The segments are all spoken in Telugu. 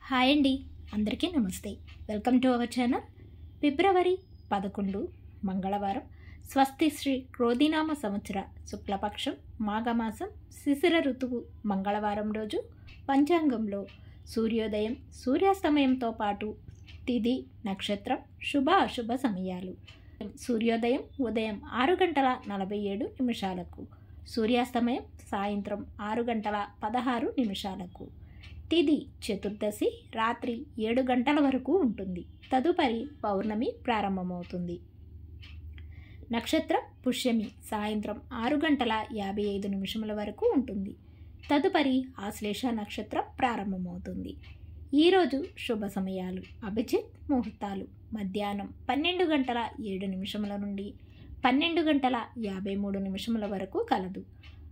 హాయ్ అండి, అందరికీ నమస్తే. Welcome to our channel. ఫిబ్రవరి 11 మంగళవారం, స్వస్తి శ్రీ క్రోధినామ సంవత్సర శుక్లపక్షం మాఘమాసం శిశిర ఋతువు మంగళవారం రోజు పంచాంగంలో సూర్యోదయం సూర్యాస్తమయంతో పాటు తిథి నక్షత్రం శుభ అశుభ సమయాలు. సూర్యోదయం ఉదయం 6:47 సూర్యాస్తమయం సాయంత్రం 6:16 తిథి చతుర్దశి రాత్రి 7 గంటల వరకు ఉంటుంది. తదుపరి పౌర్ణమి ప్రారంభమవుతుంది. నక్షత్రం పుష్యమి సాయంత్రం 6:55 వరకు ఉంటుంది. తదుపరి ఆశ్లేష నక్షత్రం ప్రారంభమవుతుంది. ఈరోజు శుభ సమయాలు అభిజిత్ ముహూర్తాలు మధ్యాహ్నం 12:07 నుండి 12:53 వరకు కలదు.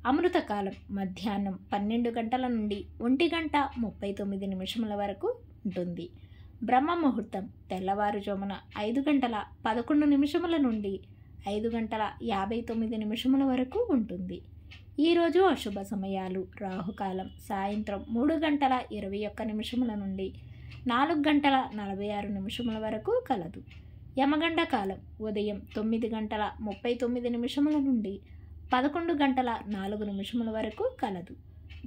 అమృతకాలం మధ్యాహ్నం 12 గంటల నుండి 1:39 వరకు ఉంటుంది. బ్రహ్మ ముహూర్తం తెల్లవారుజామున 5:11 నుండి 5:59 వరకు ఉంటుంది. ఈరోజు అశుభ సమయాలు రాహుకాలం సాయంత్రం 3:21 నుండి 4:46 వరకు కలదు. యమగండ కాలం ఉదయం 9:39 నుండి 11:04 వరకు కలదు.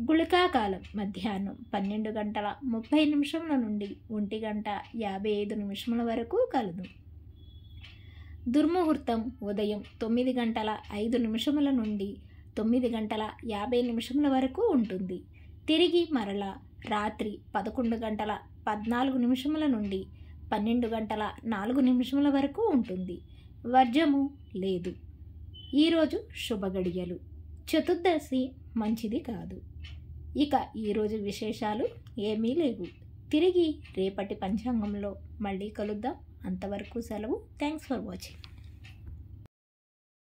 గుళికా కాలం మధ్యాహ్నం 12:30 నుండి 1:55 వరకు కలదు. దుర్ముహూర్తం ఉదయం 9:05 నుండి 9:50 వరకు ఉంటుంది. తిరిగి మరలా రాత్రి 11:14 నుండి 12:04 వరకు ఉంటుంది. వర్జము లేదు. ఈరోజు శుభ గడియలు చతుర్దశి మంచిది కాదు. ఇక ఈరోజు విశేషాలు ఏమీ లేవు. తిరిగి రేపటి పంచాంగంలో మళ్ళీ కలుద్దాం. అంతవరకు సెలవు. Thanks for watching.